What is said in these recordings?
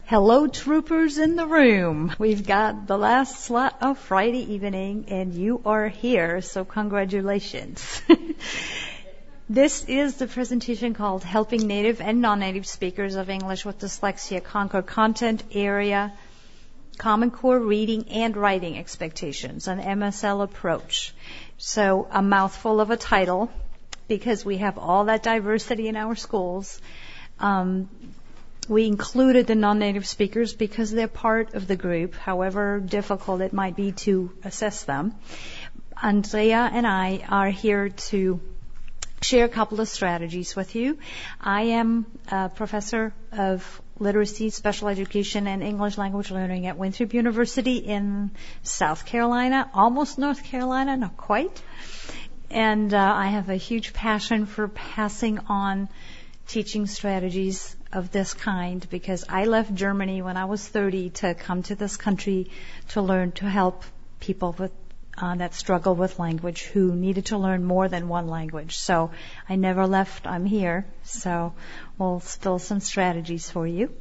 Hello, troopers in the room. We've got the last slot of Friday evening, and you are here, so congratulations. This is the presentation called Helping Native and Non-Native Speakers of English with Dyslexia Conquer Content Area, Common Core Reading and Writing Expectations, an MSL approach. So a mouthful of a title, because we have all that diversity in our schools. We included the non-native speakers because they're part of the group, however difficult it might be to assess them. Andrea and I are here to share a couple of strategies with you. I am a professor of literacy, special education, and English language learning at Winthrop University in South Carolina, almost North Carolina, not quite. And I have a huge passion for passing on teaching strategies of this kind because I left Germany when I was 30 to come to this country to learn to help people with that struggle with language who needed to learn more than one language. So I never left. I'm here. So we'll spill some strategies for you.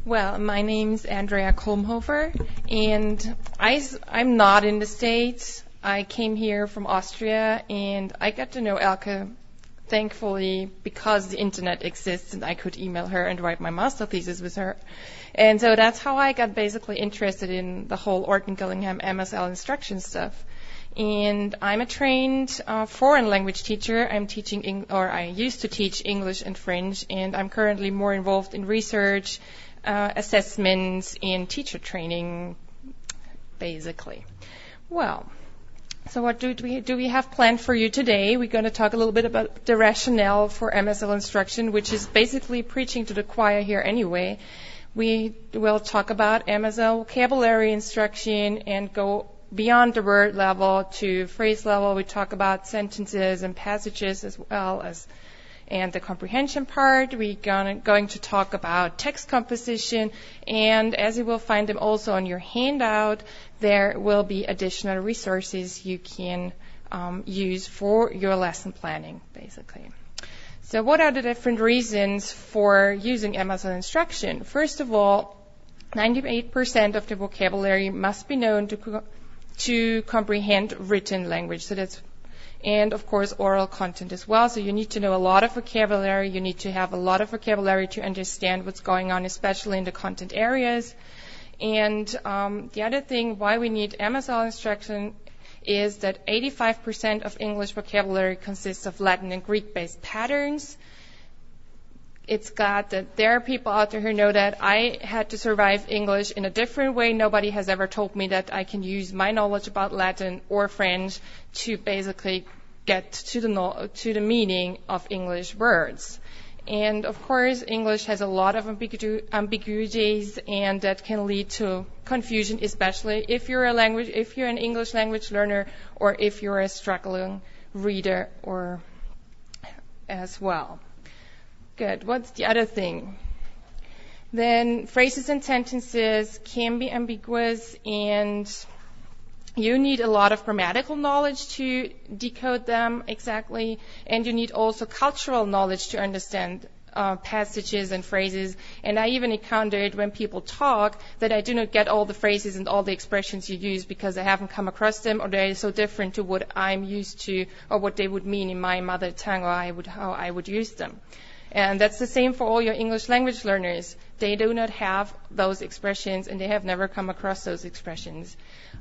Well, my name's Andrea Kulmhofer, and I'm not in the States. I came here from Austria, and I got to know Elke, thankfully, because the internet exists, and I could email her and write my master thesis with her. And so that's how I got basically interested in the whole Orton Gillingham MSL instruction stuff. And I'm a trained foreign language teacher. I used to teach English and French, and I'm currently more involved in research, assessments, and teacher training, basically. Well, so what do we have planned for you today? We're going to talk a little bit about the rationale for MSL instruction, which is basically preaching to the choir here anyway. We will talk about MSL vocabulary instruction and go beyond the word level to phrase level. We talk about sentences and passages as well as and the comprehension part. We're going to talk about text composition, and as you will find them also on your handout, there will be additional resources you can use for your lesson planning, basically. So what are the different reasons for using MSL instruction? First of all, 98% of the vocabulary must be known to comprehend written language. And of course, oral content as well. So you need to know a lot of vocabulary. You need to have a lot of vocabulary to understand what's going on, especially in the content areas. And the other thing why we need MSL instruction is that 85% of English vocabulary consists of Latin and Greek-based patterns. There are people out there who know that I had to survive English in a different way. Nobody has ever told me that I can use my knowledge about Latin or French to basically get to the meaning of English words. And of course, English has a lot of ambiguities, and that can lead to confusion, especially if you're an English language learner or if you're a struggling reader or as well. Good. What's the other thing? Then phrases and sentences can be ambiguous, and you need a lot of grammatical knowledge to decode them exactly, and you need also cultural knowledge to understand passages and phrases. And I even encountered when people talk that I do not get all the phrases and all the expressions you use because I haven't come across them, or they're so different to what I'm used to or what they would mean in my mother tongue, or how I would use them. And that's the same for all your English language learners. They do not have those expressions, and they have never come across those expressions.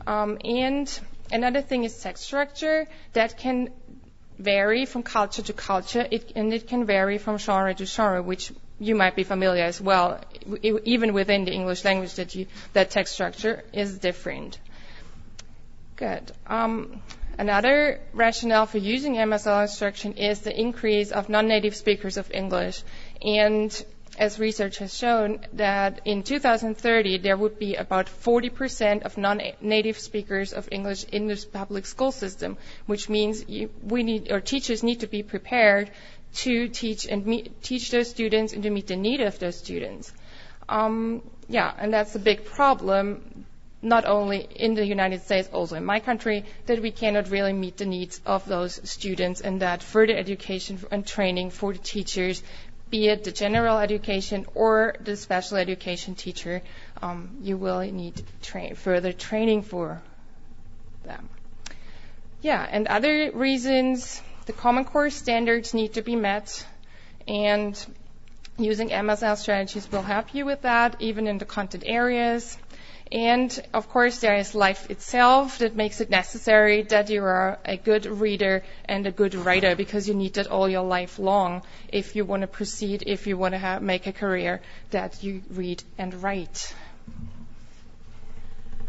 And another thing is text structure. That can vary from culture to culture, and it can vary from genre to genre, which you might be familiar as well. Even within the English language, that text structure is different. Good. Another rationale for using MSL instruction is the increase of non-native speakers of English. And as research has shown that in 2030, there would be about 40% of non-native speakers of English in the public school system, which means teachers need to be prepared to teach those students and to meet the need of those students. And that's a big problem, not only in the United States, also in my country, that we cannot really meet the needs of those students, and that further education and training for the teachers be it the general education or the special education teacher, you will need further training for them. Yeah, and other reasons, the Common Core standards need to be met, and using MSL strategies will help you with that, even in the content areas. And, of course, there is life itself that makes it necessary that you are a good reader and a good writer, because you need that all your life long if you want to proceed, if you want to make a career that you read and write.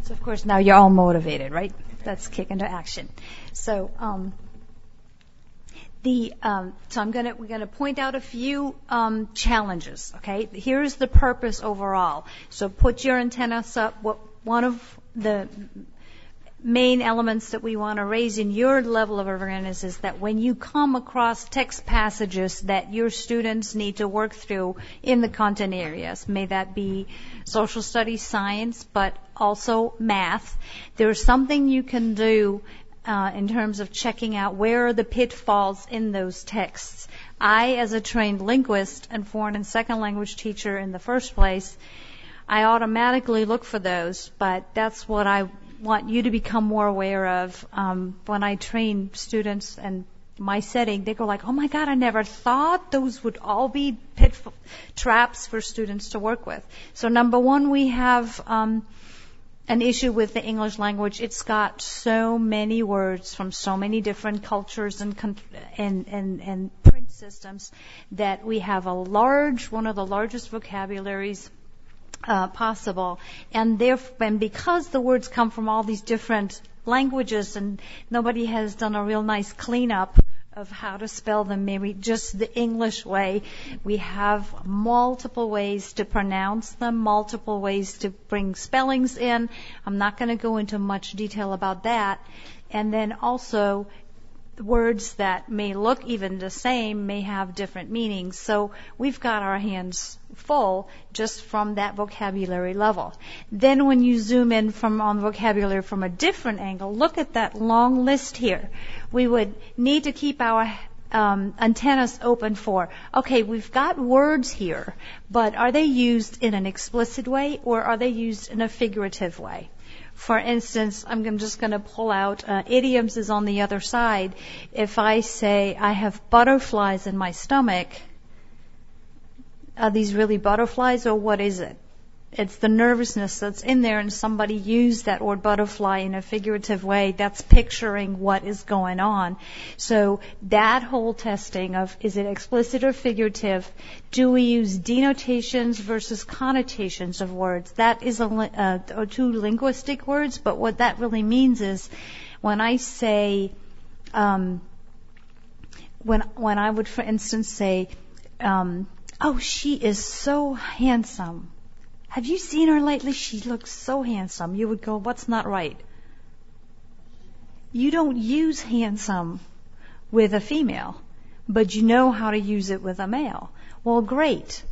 So, of course, now you're all motivated, right? Let's kick into action. So, we're gonna point out a few challenges. Okay, here's the purpose overall. So put your antennas up. One of the main elements that we want to raise in your level of awareness is that when you come across text passages that your students need to work through in the content areas, may that be social studies, science, but also math, there's something you can do in terms of checking out where are the pitfalls in those texts. I, as a trained linguist and foreign and second language teacher in the first place, I automatically look for those, but that's what I want you to become more aware of. When I train students and my setting, they go like, oh my God, I never thought those would all be traps for students to work with. So number one, we have an issue with the English language. It's got so many words from so many different cultures and print systems that we have one of the largest vocabularies possible. And because the words come from all these different languages and nobody has done a real nice cleanup of how to spell them, maybe just the English way. We have multiple ways to pronounce them, multiple ways to bring spellings in. I'm not going to go into much detail about that. And then also, words that may look even the same may have different meanings. So we've got our hands full just from that vocabulary level. Then when you zoom in on vocabulary from a different angle, look at that long list here. We would need to keep our antennas open for, okay, we've got words here, but are they used in an explicit way or are they used in a figurative way? For instance, I'm just going to pull out idioms is on the other side. If I say I have butterflies in my stomach, are these really butterflies or what is it? It's the nervousness that's in there, and somebody used that word butterfly in a figurative way. That's picturing what is going on. So that whole testing of is it explicit or figurative? Do we use denotations versus connotations of words? That is two linguistic words, but what that really means is when I say, when I would, for instance, say, oh, she is so handsome. Have you seen her lately? She looks so handsome. You would go, what's not right? You don't use handsome with a female, but you know how to use it with a male. Well, great.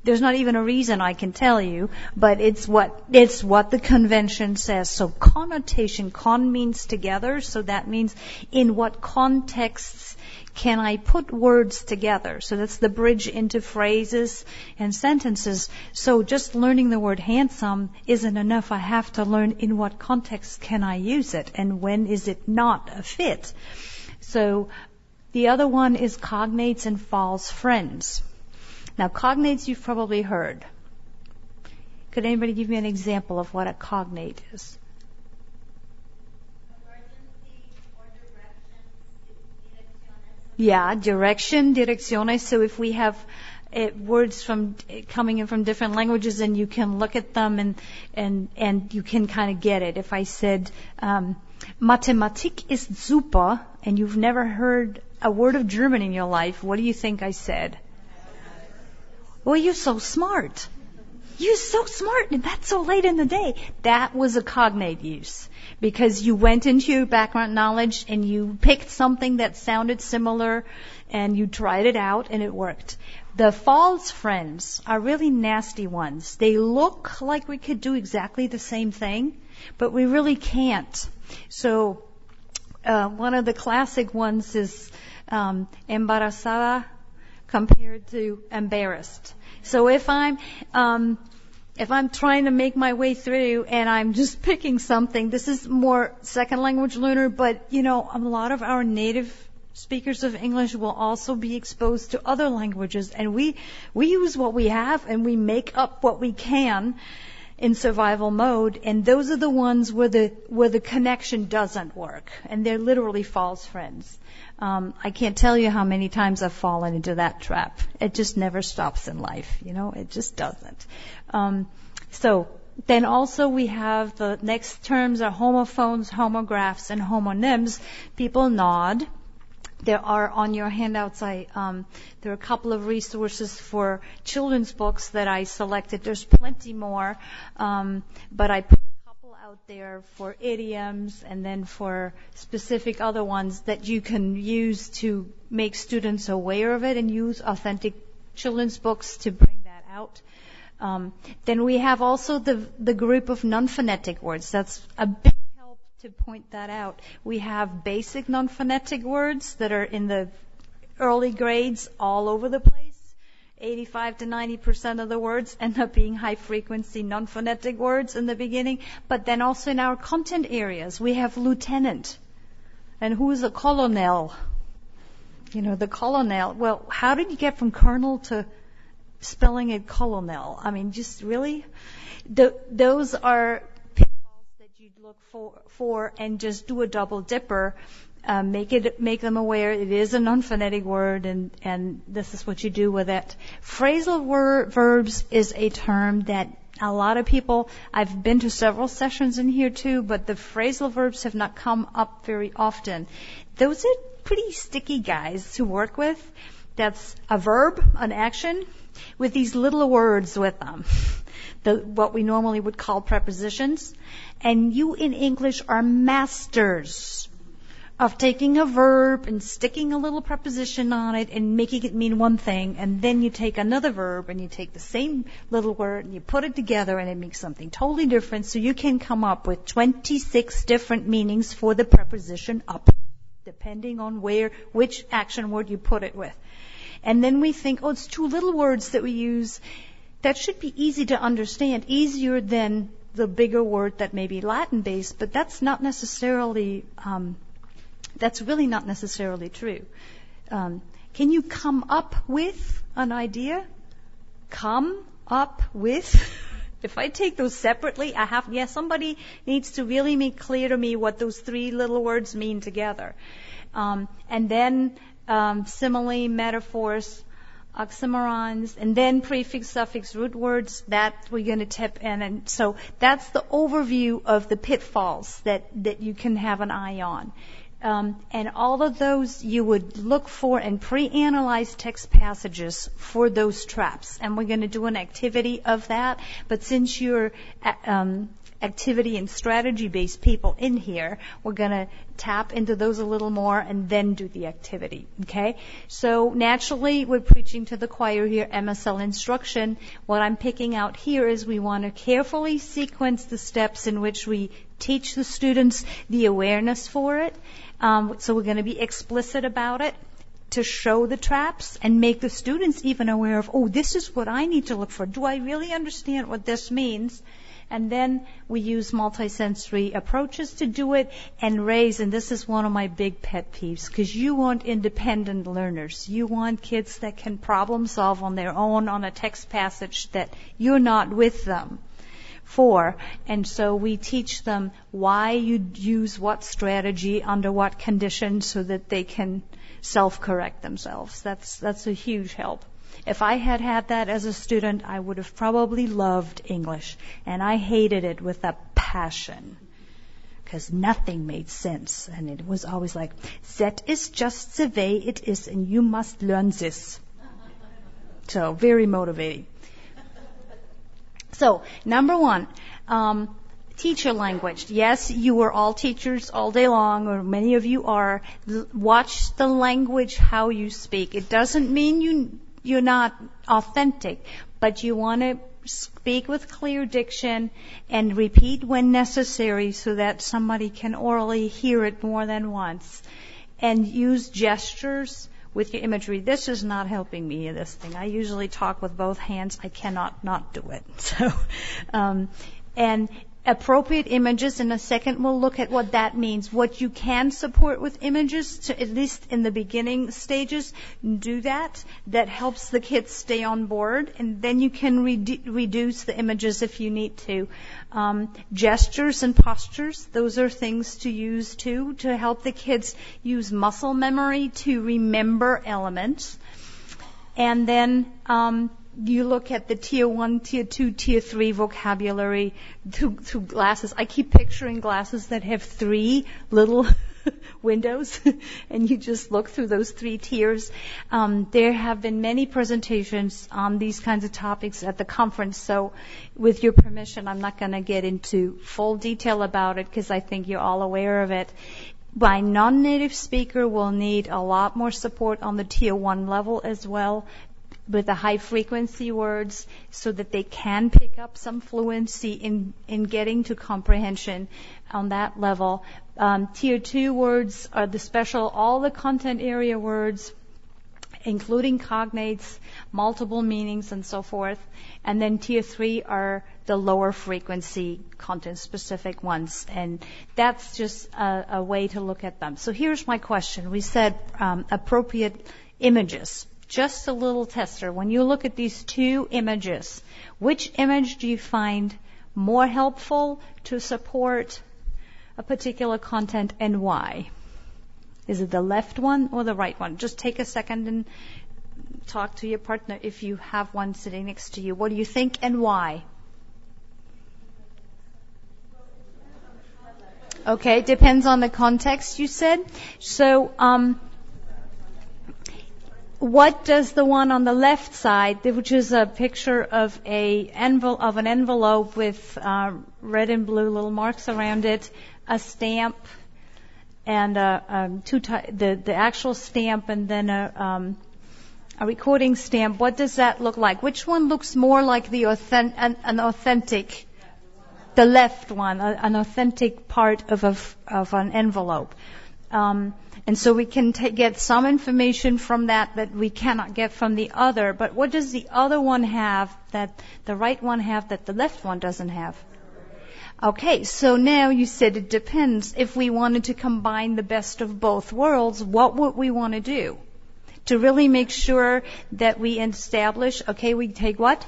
There's not even a reason I can tell you, but it's what the convention says. So connotation, con means together, so that means in what contexts can I put words together? So that's the bridge into phrases and sentences. So just learning the word handsome isn't enough. I have to learn in what context can I use it and when is it not a fit. So the other one is cognates and false friends. Now cognates you've probably heard. Could anybody give me an example of what a cognate is? Yeah, direction, direcciones. So if we have words coming in from different languages, and you can look at them and you can kind of get it. If I said Mathematik ist super, and you've never heard a word of German in your life, what do you think I said? Well, you're so smart. You're so smart, and that's so late in the day. That was a cognate use. Because you went into your background knowledge and you picked something that sounded similar and you tried it out and it worked. The false friends are really nasty ones. They look like we could do exactly the same thing, but we really can't. So one of the classic ones is embarazada compared to embarrassed. So if I'm trying to make my way through and I'm just picking something, this is more second language learner, but a lot of our native speakers of English will also be exposed to other languages, and we use what we have and we make up what we can in survival mode, and those are the ones where the connection doesn't work, and they're literally false friends. I can't tell you how many times I've fallen into that trap. It just never stops in life, it just doesn't. So then also we have the next terms are homophones, homographs, and homonyms. People nod. There are on your handouts, there are a couple of resources for children's books that I selected. There's plenty more, but I put a couple out there for idioms and then for specific other ones that you can use to make students aware of it and use authentic children's books to bring that out. Then we have also the group of non-phonetic words. That's a big help to point that out. We have basic non-phonetic words that are in the early grades all over the place. 85 to 90% of the words end up being high-frequency non-phonetic words in the beginning. But then also in our content areas, we have lieutenant. And who is a colonel? The colonel. Well, how did you get from colonel to spelling it colonel? I mean, just really? Those are pitfalls that you'd look for and just do a double dipper. Make them aware it is a non-phonetic word, and this is what you do with it. Phrasal verbs is a term that a lot of people, I've been to several sessions in here too, but the phrasal verbs have not come up very often. Those are pretty sticky guys to work with. That's a verb, an action, with these little words with them, what we normally would call prepositions. And you in English are masters of taking a verb and sticking a little preposition on it and making it mean one thing, and then you take another verb and you take the same little word and you put it together and it makes something totally different, so you can come up with 26 different meanings for the preposition up, depending on which action word you put it with. And then we think, it's two little words that we use that should be easy to understand, easier than the bigger word that may be Latin-based, but that's not necessarily that's really not necessarily true. Can you come up with an idea? Come up with? If I take those separately, somebody needs to really make clear to me what those three little words mean together. And then simile, metaphors, oxymorons, and then prefix, suffix, root words that we're going to tip in. And so that's the overview of the pitfalls that you can have an eye on. And all of those you would look for and pre-analyze text passages for those traps. And we're going to do an activity of that. But since you're activity and strategy-based people in here, we're going to tap into those a little more and then do the activity. Okay? So naturally, we're preaching to the choir here, MSL instruction. What I'm picking out here is we want to carefully sequence the steps in which we teach the students the awareness for it. So we're going to be explicit about it to show the traps and make the students even aware of, this is what I need to look for. Do I really understand what this means? And then we use multisensory approaches to do it and raise, and this is one of my big pet peeves, because you want independent learners. You want kids that can problem solve on their own on a text passage that you're not with them for. And so we teach them why you use what strategy under what conditions so that they can self-correct themselves. That's a huge help. If I had had that as a student, I would have probably loved English, and I hated it with a passion because nothing made sense, and it was always like, that is just the way it is, and you must learn this. So very motivating. So, number one, teacher language. Yes, you are all teachers all day long, or many of you are. Watch the language, how you speak. It doesn't mean you're not authentic, but you want to speak with clear diction and repeat when necessary so that somebody can orally hear it more than once. And use gestures with your imagery. This is not helping me in this thing. I usually talk with both hands. I cannot not do it. So, and appropriate images. In a second, we'll look at what that means. What you can support with images, to, at least in the beginning stages, do that. That helps the kids stay on board. And then you can reduce the images if you need to. Gestures and postures, those are things to use too, to help the kids use muscle memory to remember elements. And then you look at the tier 1, tier 2, tier 3 vocabulary through glasses. I keep picturing glasses that have 3 little windows, and you just look through those 3 tiers. There have been many presentations on these kinds of topics at the conference, so with your permission, I'm not going to get into full detail about it because I think you're all aware of it. My non-native speaker will need a lot more support on the tier 1 level as well, with the high frequency words, so that they can pick up some fluency in getting to comprehension on that level. Tier 2 words are the special, all the content area words, including cognates, multiple meanings, and so forth. And then tier 3 are the lower frequency content specific ones. And that's just a way to look at them. So here's my question. We said appropriate images. Just a little tester. When you look at these 2 images, which image do you find more helpful to support a particular content, and why? Is it the left one or the right one? Just take a second and talk to your partner if you have one sitting next to you. What do you think and why? Okay, depends on the context, you said. So, what does the one on the left side, which is a picture of an envelope with red and blue little marks around it, a stamp, and the actual stamp, and then a recording stamp? What does that look like? Which one looks more like the an authentic? The left one, an authentic part of an envelope. And so we can get some information from that we cannot get from the other. But what does the other one have that the right one have that the left one doesn't have? Okay, so now you said it depends. If we wanted to combine the best of both worlds, what would we want to do? To really make sure that we establish, okay, we take what?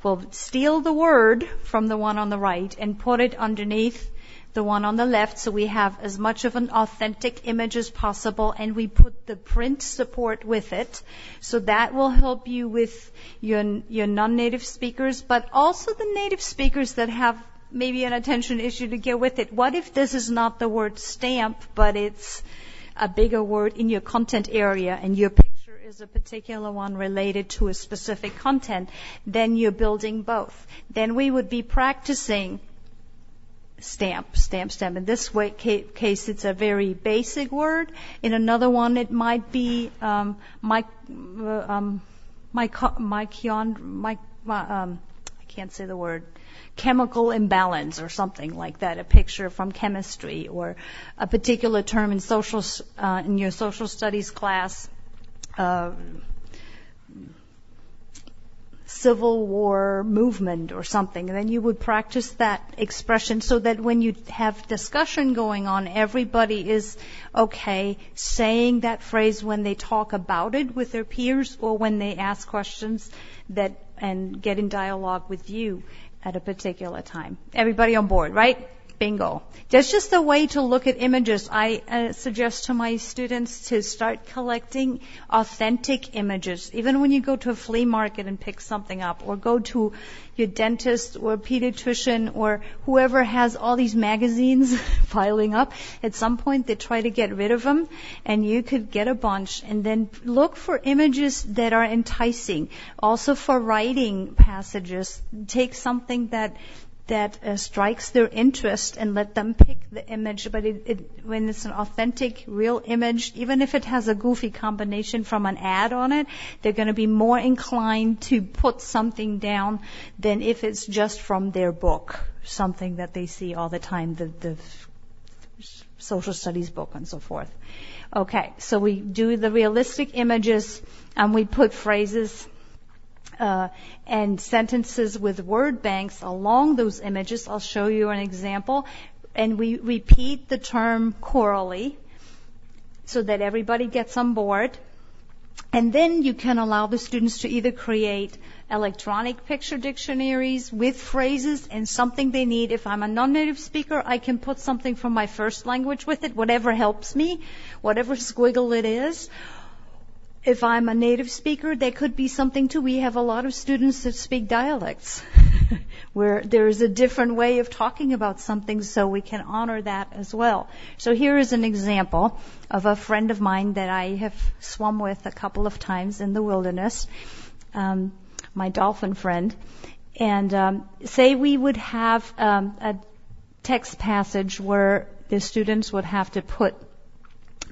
Well, steal the word from the one on the right and put it underneath the one on the left, so we have as much of an authentic image as possible, and we put the print support with it. So that will help you with your non-native speakers, but also the native speakers that have maybe an attention issue to get with it. What if this is not the word stamp, but it's a bigger word in your content area, and your picture is a particular one related to a specific content? Then you're building both. Then we would be practicing stamp. In this case, it's a very basic word. In another one, it might be I can't say the word, chemical imbalance or something like that. A picture from chemistry, or a particular term in in your social studies class. Civil War movement or something, and then you would practice that expression so that when you have discussion going on, everybody is okay saying that phrase when they talk about it with their peers, or when they ask questions and get in dialogue with you at a particular time. Everybody on board, right? Bingo. That's just a way to look at images. I suggest to my students to start collecting authentic images. Even when you go to a flea market and pick something up, or go to your dentist or pediatrician or whoever has all these magazines piling up, at some point they try to get rid of them, and you could get a bunch and then look for images that are enticing. Also for writing passages, take something that strikes their interest and let them pick the image. But when it's an authentic, real image, even if it has a goofy combination from an ad on it, they're going to be more inclined to put something down than if it's just from their book, something that they see all the time, the social studies book and so forth. Okay, so we do the realistic images, and we put phrases and sentences with word banks along those images. I'll show you an example. And we repeat the term chorally so that everybody gets on board. And then you can allow the students to either create electronic picture dictionaries with phrases and something they need. If I'm a non-native speaker, I can put something from my first language with it, whatever helps me, whatever squiggle it is. If I'm a native speaker, there could be something too. We have a lot of students that speak dialects where there's a different way of talking about something, so we can honor that as well. So here is an example of a friend of mine that I have swum with a couple of times in the wilderness, my dolphin friend. And say we would have a text passage where the students would have to put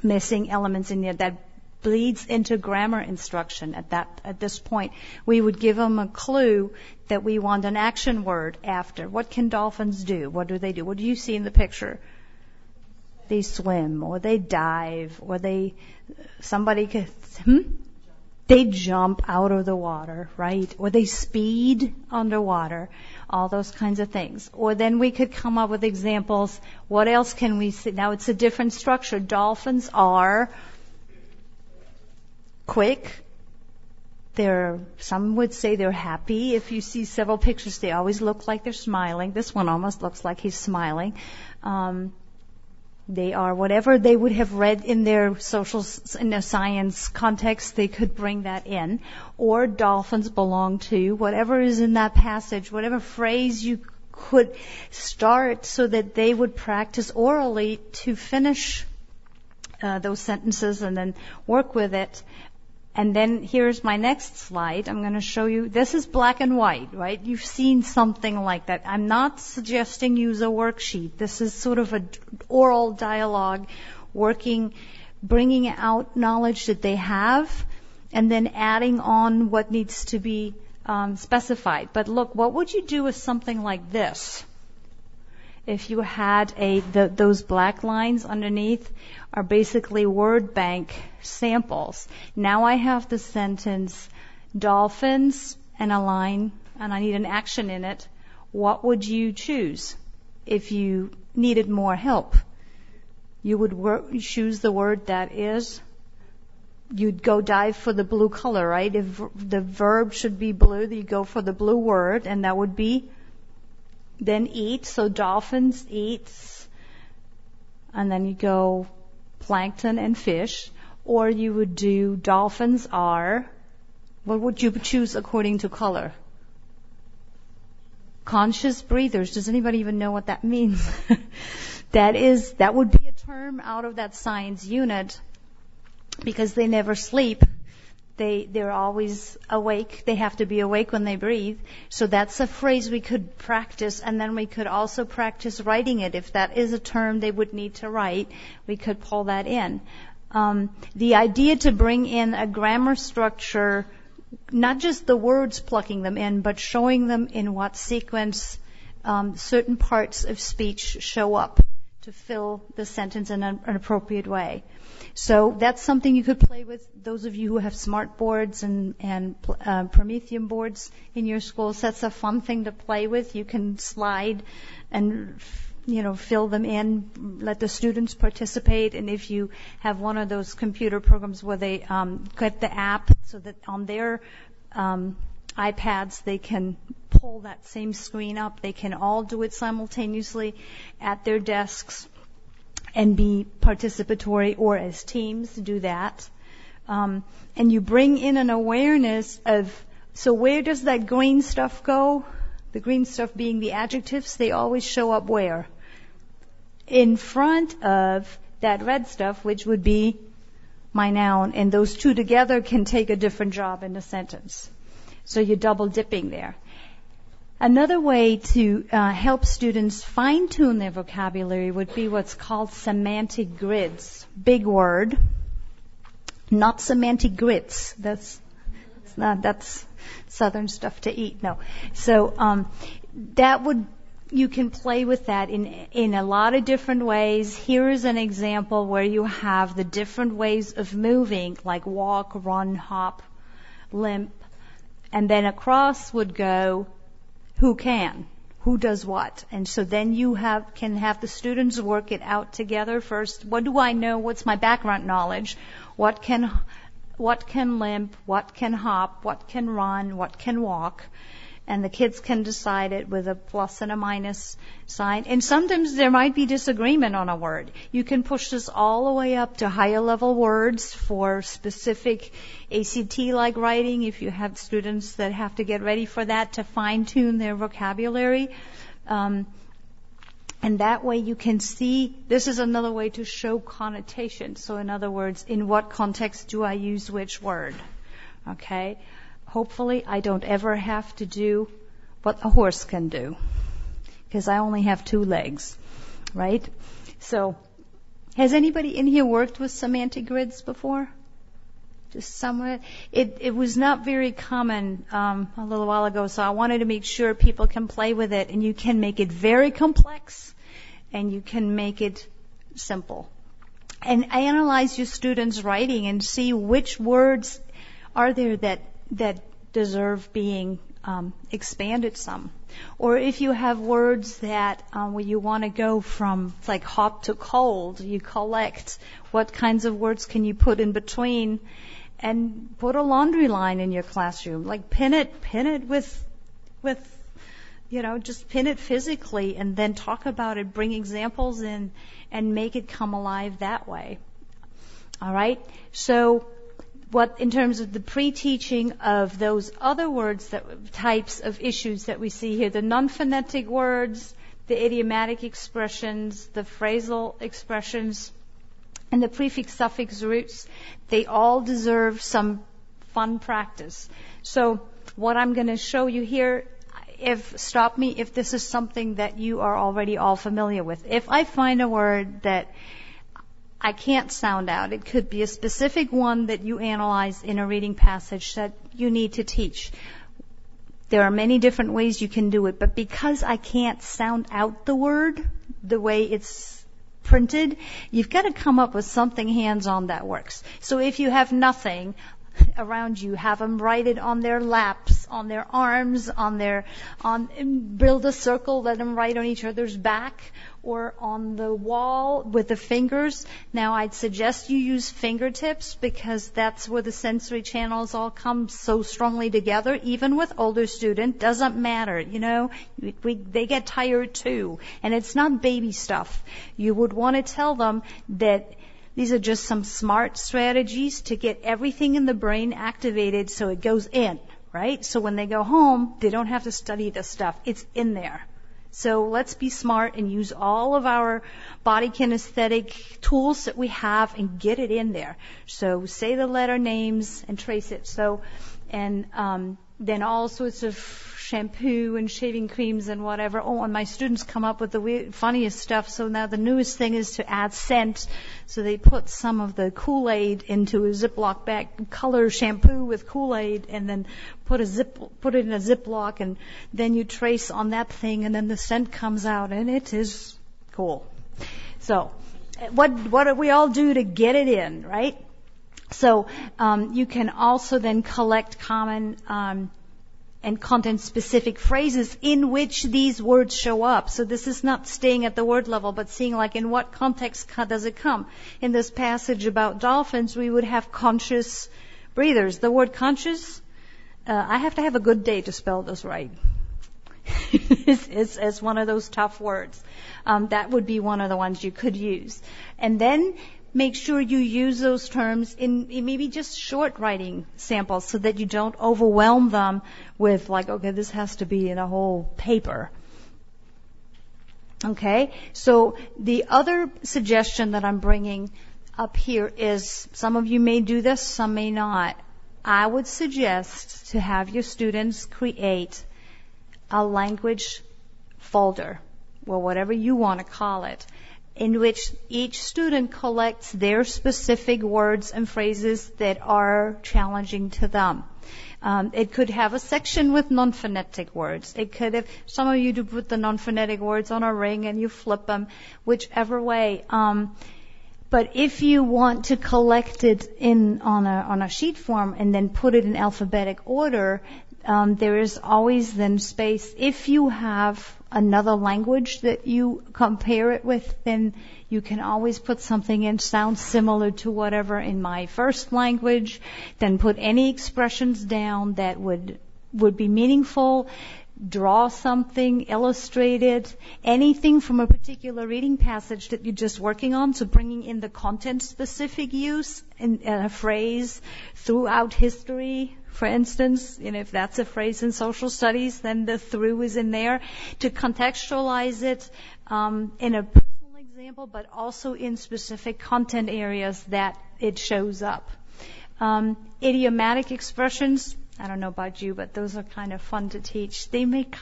missing elements in there that bleeds into grammar instruction. At this point, we would give them a clue that we want an action word after. What can dolphins do? What do they do? What do you see in the picture? They swim, or they dive, or they jump out of the water, right? Or they speed underwater, all those kinds of things. Or then we could come up with examples. What else can we see? Now it's a different structure. Dolphins are quick. Some would say they're happy. If you see several pictures, they always look like they're smiling. This one almost looks like he's smiling. They are whatever they would have read in their science context, they could bring that in. Or dolphins belong to whatever is in that passage, whatever phrase you could start so that they would practice orally to finish those sentences and then work with it. And then here's my next slide. I'm going to show you. This is black and white, right? You've seen something like that. I'm not suggesting use a worksheet. This is sort of an oral dialogue, bringing out knowledge that they have, and then adding on what needs to be specified. But look, what would you do with something like this? If you had those black lines underneath are basically word bank samples. Now I have the sentence, dolphins, and a line, and I need an action in it. What would you choose if you needed more help? You would choose the word that is, you'd go dive for the blue color, right? If the verb should be blue, you go for the blue word, and that would be then eat. So dolphins eats, and then you go plankton and fish. Or you would do dolphins are, what would you choose according to color? Conscious breathers. Does anybody even know what that means? That would be a term out of that science unit, because they never sleep. They're always awake. They have to be awake when they breathe. So that's a phrase we could practice, and then we could also practice writing it. If that is a term they would need to write, we could pull that in. The idea to bring in a grammar structure, not just the words plucking them in, but showing them in what sequence certain parts of speech show up to fill the sentence in an appropriate way. So that's something you could play with. Those of you who have smart boards and Promethean boards in your schools, that's a fun thing to play with. You can slide and fill them in, let the students participate. And if you have one of those computer programs where they get the app so that on their iPads they can pull that same screen up, they can all do it simultaneously at their desks and be participatory, or as teams do that. And you bring in an awareness of, so where does that green stuff go? The green stuff being the adjectives, they always show up where? In front of that red stuff, which would be my noun, and those two together can take a different job in a sentence. So you're double dipping there. Another way to help students fine-tune their vocabulary would be what's called semantic grids. Big word, not semantic grits. That's Southern stuff to eat. No. So that would you can play with that in a lot of different ways. Here is an example where you have the different ways of moving, like walk, run, hop, limp, and then across would go who can, who does what. And so then you can have the students work it out together first. What do I know? What's my background knowledge? What can limp? What can hop? What can run? What can walk? And the kids can decide it with a plus and a minus sign. And sometimes there might be disagreement on a word. You can push this all the way up to higher level words for specific ACT-like writing if you have students that have to get ready for that to fine-tune their vocabulary. And that way you can see, this is another way to show connotation. So in other words, in what context do I use which word? Okay? Hopefully I don't ever have to do what a horse can do, because I only have 2 legs, right? So, has anybody in here worked with semantic grids before? Just somewhat. It was not very common a little while ago, so I wanted to make sure people can play with it, and you can make it very complex, and you can make it simple. And analyze your students' writing and see which words are there that deserve being expanded some. Or if you have words that where you want to go from like hot to cold, you collect what kinds of words can you put in between, and put a laundry line in your classroom. Like pin it with just pin it physically, and then talk about it, bring examples in, and make it come alive that way. All right? So what, in terms of the pre-teaching of those other words, types of issues that we see here, the non-phonetic words, the idiomatic expressions, the phrasal expressions, and the prefix-suffix roots, they all deserve some fun practice. So what I'm going to show you here, stop me if this is something that you are already all familiar with. If I find a word that I can't sound out, it could be a specific one that you analyze in a reading passage that you need to teach. There are many different ways you can do it, but because I can't sound out the word the way it's printed, you've got to come up with something hands-on that works. So if you have nothing around you, have them write it on their laps, on their arms, build a circle, let them write on each other's back, or on the wall with the fingers. Now, I'd suggest you use fingertips, because that's where the sensory channels all come so strongly together. Even with older students, doesn't matter, they get tired too. And it's not baby stuff. You would want to tell them that these are just some smart strategies to get everything in the brain activated so it goes in, right? So when they go home, they don't have to study this stuff. It's in there. So let's be smart and use all of our body kinesthetic tools that we have and get it in there. So say the letter names and trace it. So, and then all sorts of shampoo and shaving creams and whatever. Oh, and my students come up with the funniest stuff. So now the newest thing is to add scent. So they put some of the Kool-Aid into a Ziploc bag, color shampoo with Kool-Aid, and then put it in a Ziploc, and then you trace on that thing, and then the scent comes out, and it is cool. So what do we all do to get it in, right? So you can also then collect common and content-specific phrases in which these words show up. So this is not staying at the word level, but seeing like in what context does it come. In this passage about dolphins, we would have conscious breathers. The word conscious, I have to have a good day to spell this right. It's one of those tough words. That would be one of the ones you could use. And then make sure you use those terms in maybe just short writing samples so that you don't overwhelm them with like, okay, this has to be in a whole paper. Okay? So the other suggestion that I'm bringing up here is, some of you may do this, some may not. I would suggest to have your students create a language folder, or whatever you want to call it, in which each student collects their specific words and phrases that are challenging to them. It could have a section with non-phonetic words. It could have, some of you do put the non-phonetic words on a ring and you flip them, whichever way. But if you want to collect it on a sheet form and then put it in alphabetic order, there is always then space. If you have another language that you compare it with, then you can always put something in sounds similar to whatever in my first language, then put any expressions down that would be meaningful, draw something, illustrate it, anything from a particular reading passage that you're just working on, so bringing in the content-specific use in a phrase throughout history. For instance, if that's a phrase in social studies, then the through is in there to contextualize it in a personal example, but also in specific content areas that it shows up. Idiomatic expressions, I don't know about you, but those are kind of fun to teach. They make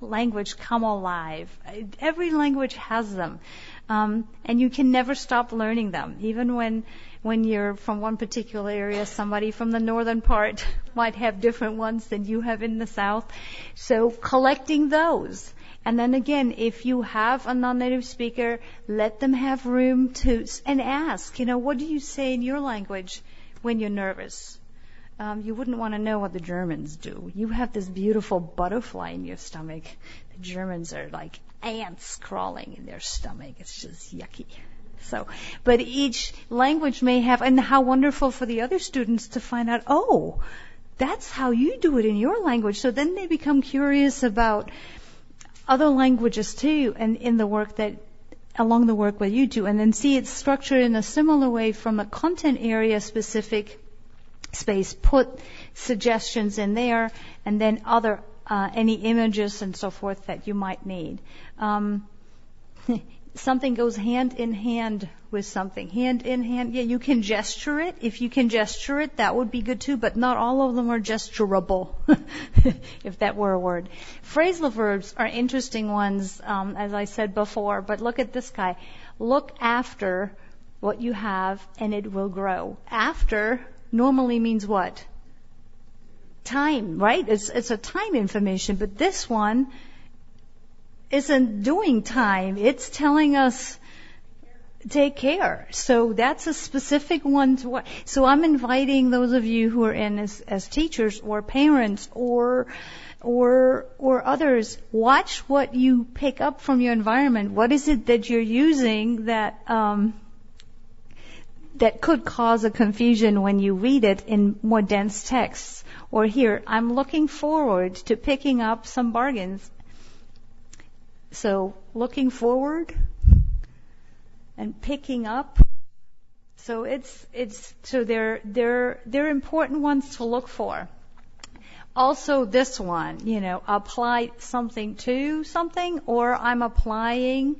language come alive. Every language has them. And you can never stop learning them. Even when you're from one particular area, somebody from the northern part might have different ones than you have in the south. So collecting those. And then again, if you have a non-native speaker, let them have room and ask, what do you say in your language when you're nervous? You wouldn't want to know what the Germans do. You have this beautiful butterfly in your stomach. The Germans are like ants crawling in their stomach. It's just yucky. But each language may have, and how wonderful for the other students to find out, oh, that's how you do it in your language. So then they become curious about other languages too, and along the work that you do, and then see it structured in a similar way from a content area specific space, put suggestions in there, and then any images and so forth that you might need. Something goes hand in hand with something. Hand in hand, yeah, you can gesture it. If you can gesture it, that would be good too, but not all of them are gesturable, if that were a word. Phrasal verbs are interesting ones, as I said before, but look at this guy. Look after what you have and it will grow. After normally means what? Time, right? It's a time information, but this one isn't doing time. It's telling us take care. So that's a specific one to what. So I'm inviting those of you who are in as teachers or parents or others, watch what you pick up from your environment. What is it that you're using that could cause a confusion when you read it in more dense texts? Or here, I'm looking forward to picking up some bargains. So looking forward and picking up. So they're important ones to look for. Also this one, apply something to something, or I'm applying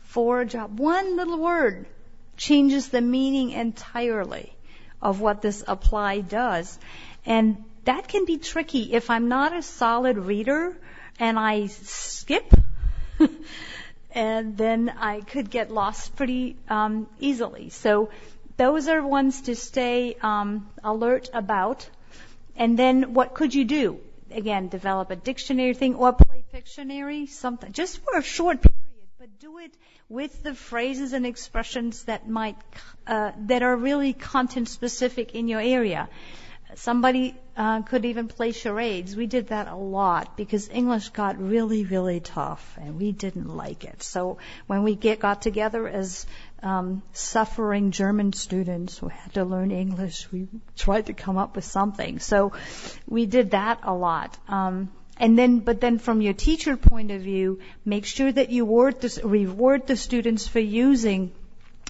for a job. One little word changes the meaning entirely of what this apply does. And that can be tricky if I'm not a solid reader and I skip, and then I could get lost pretty easily. So those are ones to stay alert about. And then what could you do? Again, develop a dictionary thing or play Pictionary, something, just for a short period, but do it with the phrases and expressions that are really content specific in your area. Somebody could even play charades. We did that a lot because English got really, really tough, and we didn't like it. So when we got together as suffering German students who had to learn English, we tried to come up with something. So we did that a lot. But then from your teacher point of view, make sure that you reward the students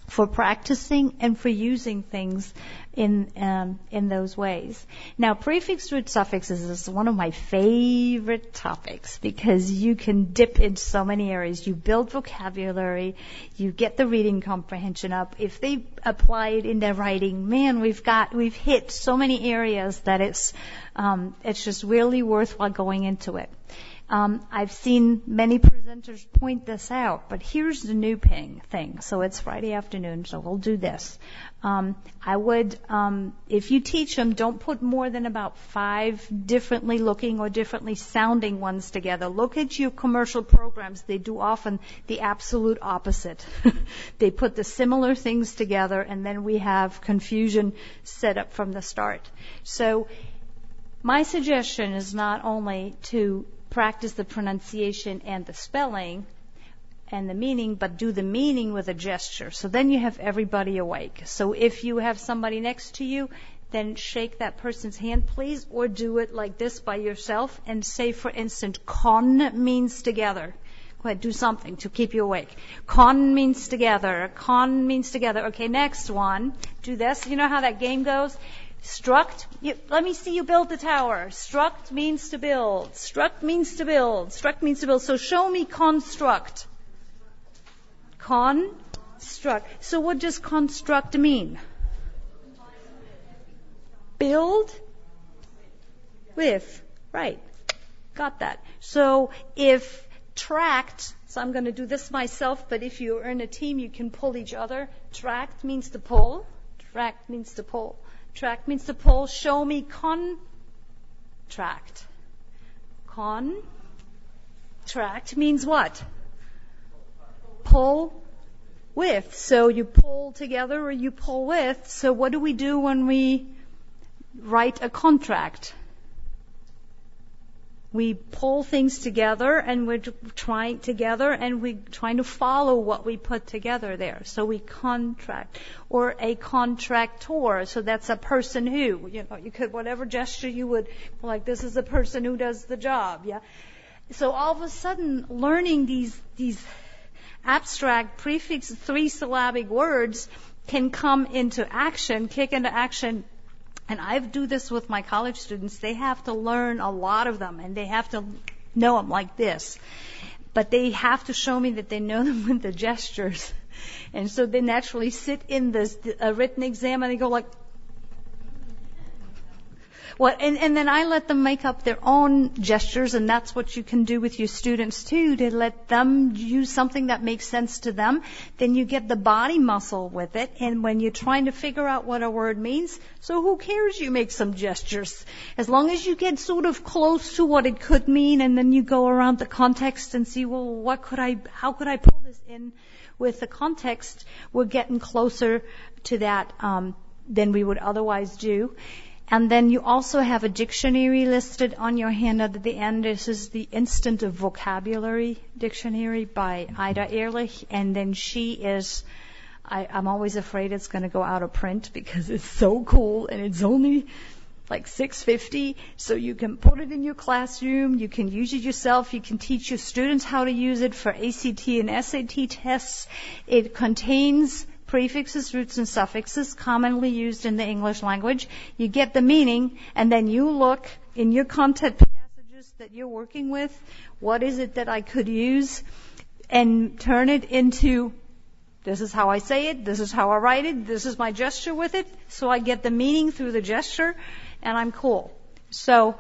for practicing and for using things in those ways. Now, prefixes with suffixes is one of my favorite topics because you can dip in so many areas. You build vocabulary, you get the reading comprehension up. If they apply it in their writing, man, we've hit so many areas that it's just really worthwhile going into it. I've seen many presenters point this out, but here's the new thing. So it's Friday afternoon, so we'll do this. I would, if you teach them, don't put more than about 5 differently looking or differently sounding ones together. Look at your commercial programs. They do often the absolute opposite. They put the similar things together, and then we have confusion set up from the start. So my suggestion is not only to practice the pronunciation and the spelling and the meaning, but do the meaning with a gesture. So then you have everybody awake. So if you have somebody next to you, then shake that person's hand, please, or do it like this by yourself and say, for instance, con means together. Go ahead, do something to keep you awake. Con means together. Con means together. Okay, next one. Do this. You know how that game goes? Struct, let me see you build the tower. Struct means to build. Struct means to build. Struct means to build. So show me construct. Construct. So what does construct mean? Build with. Right. Got that. So if tract, so I'm going to do this myself, but if you're in a team, you can pull each other. Tract means to pull. Tract means to pull. Tract means to pull. Show me contract. Contract means what? Pull with. So you pull together or you pull with. So what do we do when we write a contract? We pull things together and we're trying together and we're trying to follow what we put together there. So we contract. Or a contractor. So that's a person who, you could, whatever gesture you would, like this is a person who does the job, yeah? So all of a sudden, learning these abstract prefix 3-syllabic words can come into action, kick into action. And I do this with my college students. They have to learn a lot of them, and they have to know them like this. But they have to show me that they know them with the gestures. And so they naturally sit in this written exam, and they go like, what? And then I let them make up their own gestures, and that's what you can do with your students too, to let them use something that makes sense to them. Then you get the body muscle with it, and when you're trying to figure out what a word means, so who cares? You make some gestures. As long as you get sort of close to what it could mean, and then you go around the context and see, well, how could I pull this in with the context? We're getting closer to that than we would otherwise do. And then you also have a dictionary listed on your handout at the end. This is the Instant Vocabulary Dictionary by Ida Ehrlich. And then she is, I'm always afraid it's going to go out of print because it's so cool and it's only like $6.50. So you can put it in your classroom. You can use it yourself. You can teach your students how to use it for ACT and SAT tests. It contains prefixes, roots, and suffixes commonly used in the English language. You get the meaning, and then you look in your content passages that you're working with, what is it that I could use, and turn it into, this is how I say it, this is how I write it, this is my gesture with it, so I get the meaning through the gesture, and I'm cool. So,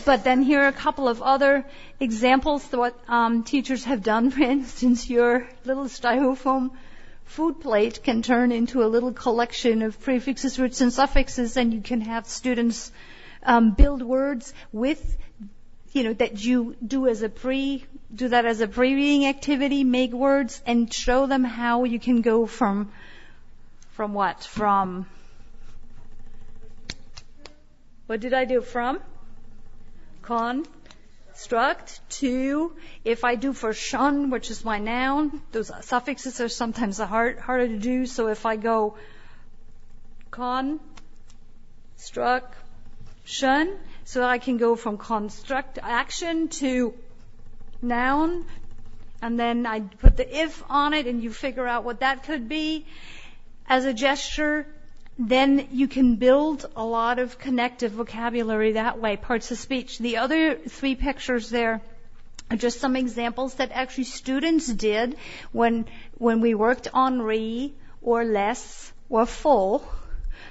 but then here are a couple of other examples of what teachers have done. For instance, your little styrofoam food plate can turn into a little collection of prefixes, roots, and suffixes, and you can have students build words with, that you do that as a pre-reading activity, make words, and show them how you can go from what? From, what did I do? From construct to, if I do for shun, which is my noun, those suffixes are sometimes harder to do. So if I go construct, shun, so I can go from construct action to noun, and then I put the if on it, and you figure out what that could be as a gesture. Then you can build a lot of connective vocabulary that way, parts of speech. The other 3 pictures there are just some examples that actually students did when we worked on re or less or full.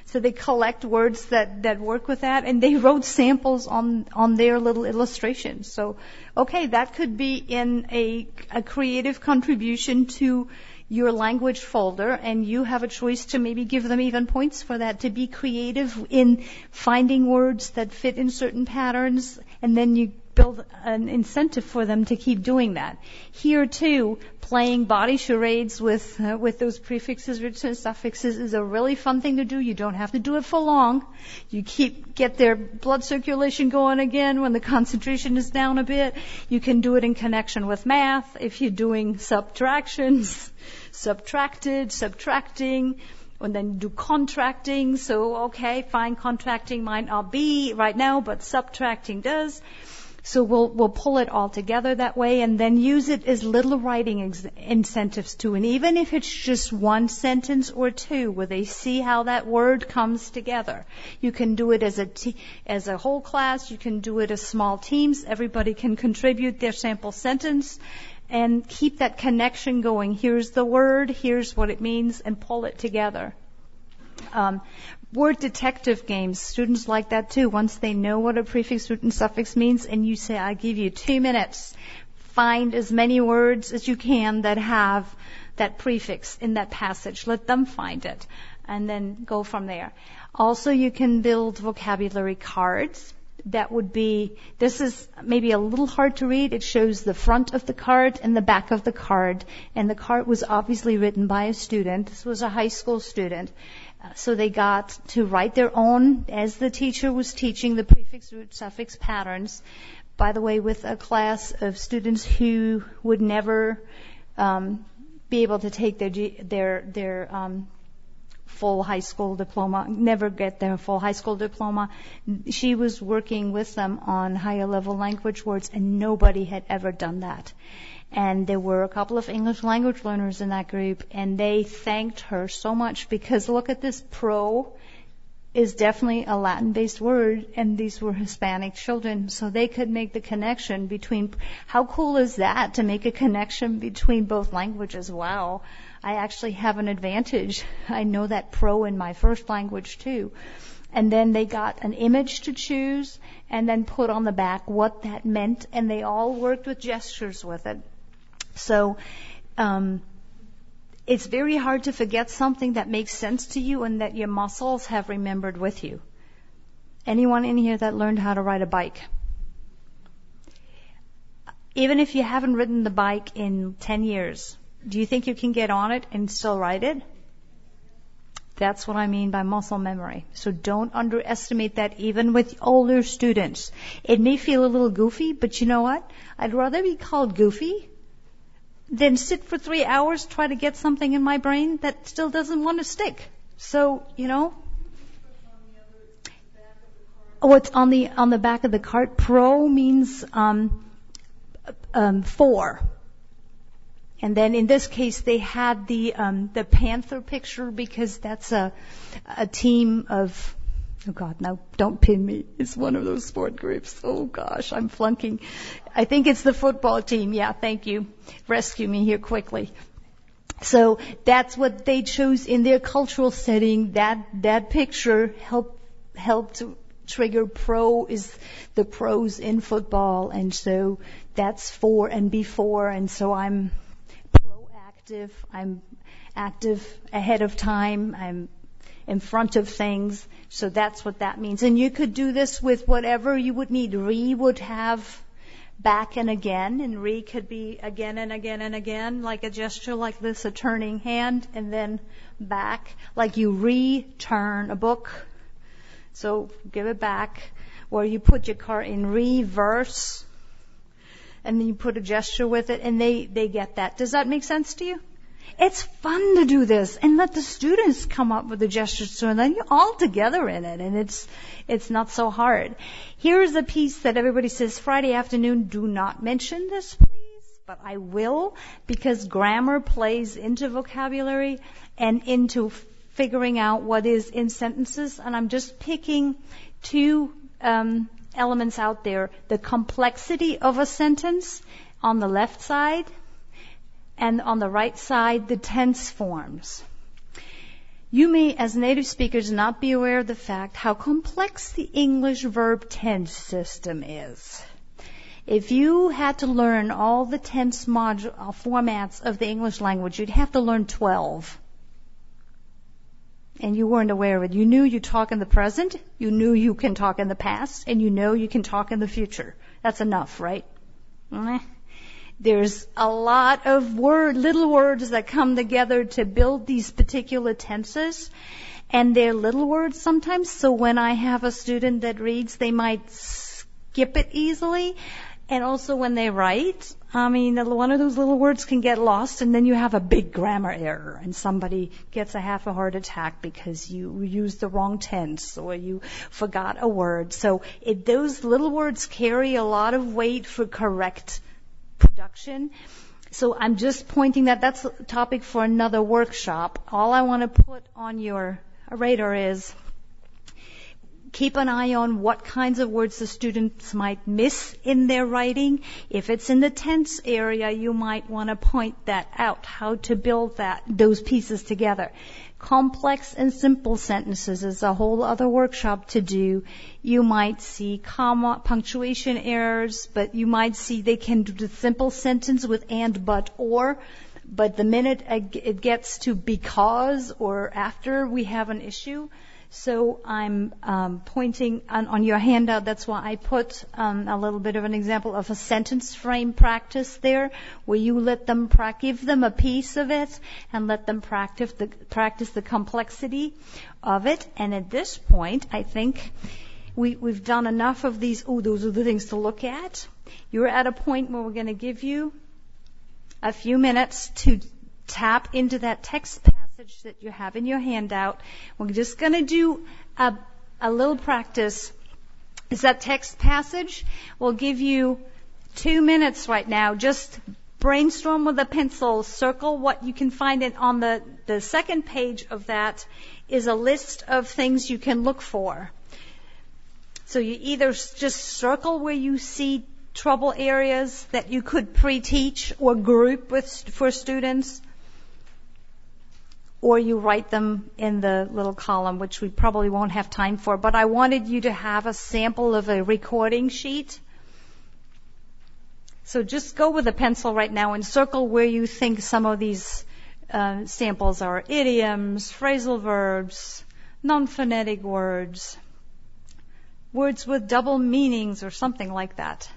So they collect words that work with that, and they wrote samples on their little illustrations. So, okay, that could be in a creative contribution to your language folder, and you have a choice to maybe give them even points for that, to be creative in finding words that fit in certain patterns, and then you build an incentive for them to keep doing that. Here too, playing body charades with those prefixes, roots, and suffixes is a really fun thing to do. You don't have to do it for long. You get their blood circulation going again when the concentration is down a bit. You can do it in connection with math if you're doing subtractions, subtracted, subtracting, and then do contracting. So, okay, fine, contracting might not be right now, but subtracting does. So we'll pull it all together that way, and then use it as little writing incentives too. And even if it's just one sentence or two where they see how that word comes together, you can do it as a whole class. You can do it as small teams. Everybody can contribute their sample sentence and keep that connection going. Here's the word, here's what it means, and pull it together. Word detective games, students like that too. Once they know what a prefix, root, and suffix means, and you say, I give you 2 minutes, find as many words as you can that have that prefix in that passage. Let them find it, and then go from there. Also, you can build vocabulary cards. That would be, this is maybe a little hard to read. It shows the front of the card and the back of the card, and the card was obviously written by a student. This was a high school student. So they got to write their own, as the teacher was teaching the prefix, root, suffix patterns. By the way, with a class of students who would never be able to take their full high school diploma, never get their full high school diploma. She was working with them on higher level language words, and nobody had ever done that. And there were a couple of English language learners in that group, and they thanked her so much because look at this, pro is definitely a Latin-based word, and these were Hispanic children, so they could make the connection between, how cool is that, to make a connection between both languages? Wow, I actually have an advantage. I know that pro in my first language too. And then they got an image to choose and then put on the back what that meant, and they all worked with gestures with it. So it's very hard to forget something that makes sense to you and that your muscles have remembered with you. Anyone in here that learned how to ride a bike? Even if you haven't ridden the bike in 10 years, do you think you can get on it and still ride it? That's what I mean by muscle memory. So don't underestimate that even with older students. It may feel a little goofy, but you know what? I'd rather be called goofy than sit for 3 hours, try to get something in my brain that still doesn't want to stick. So, you know. Oh, it's on the back of the card. Pro means 4. And then in this case, they had the panther picture because that's a team of, oh God, now don't pin me. It's one of those sport groups. Oh gosh, I'm flunking. I think it's the football team. Yeah, thank you. Rescue me here quickly. So that's what they chose in their cultural setting. That picture helped to trigger pro is the pros in football, and so that's 4 and before, and so I'm active ahead of time. I'm in front of things. So that's what that means. And you could do this with whatever you would need. Re would have back and again, and re could be again and again and again, like a gesture like this, a turning hand, and then back, like you return a book. So give it back, or you put your car in reverse, and then you put a gesture with it, and they get that. Does that make sense to you? It's fun to do this, and let the students come up with the gestures, and then you're all together in it, and it's not so hard. Here's a piece that everybody says, Friday afternoon, do not mention this, please, but I will, because grammar plays into vocabulary and into figuring out what is in sentences, and I'm just picking 2 elements out there. The complexity of a sentence on the left side, and on the right side, the tense forms. You may, as native speakers, not be aware of the fact how complex the English verb tense system is. If you had to learn all the tense formats of the English language, you'd have to learn 12. And you weren't aware of it. You knew you talk in the present, you knew you can talk in the past, and you know you can talk in the future. That's enough, right? There's a lot of little words that come together to build these particular tenses, and they're little words sometimes, so when I have a student that reads, they might skip it easily. And also when they write, one of those little words can get lost, and then you have a big grammar error, and somebody gets a half a heart attack because you used the wrong tense or you forgot a word. So those little words carry a lot of weight for correct production. So I'm just pointing that's a topic for another workshop. All I want to put on your radar is keep an eye on what kinds of words the students might miss in their writing. If it's in the tense area, you might want to point that out, how to build those pieces together. Complex and simple sentences is a whole other workshop to do. You might see comma, punctuation errors, but you might see they can do the simple sentence with and, but, or. But the minute it gets to because or after, we have an issue. So I'm pointing on your handout. That's why I put a little bit of an example of a sentence frame practice there, where you let them give them a piece of it and let them practice the complexity of it. And at this point, I think we've done enough of these. Those are the things to look at. You're at a point where we're going to give you a few minutes to tap into that text passage that you have in your handout. We're just going to do a little practice. Is that text passage? We'll give you 2 minutes right now. Just brainstorm with a pencil. Circle what you can find. And on the second page of that is a list of things you can look for. So you either just circle where you see trouble areas that you could pre-teach or group for students, or you write them in the little column, which we probably won't have time for. But I wanted you to have a sample of a recording sheet. So just go with a pencil right now and circle where you think some of these samples are: idioms, phrasal verbs, non-phonetic words, words with double meanings or something like that.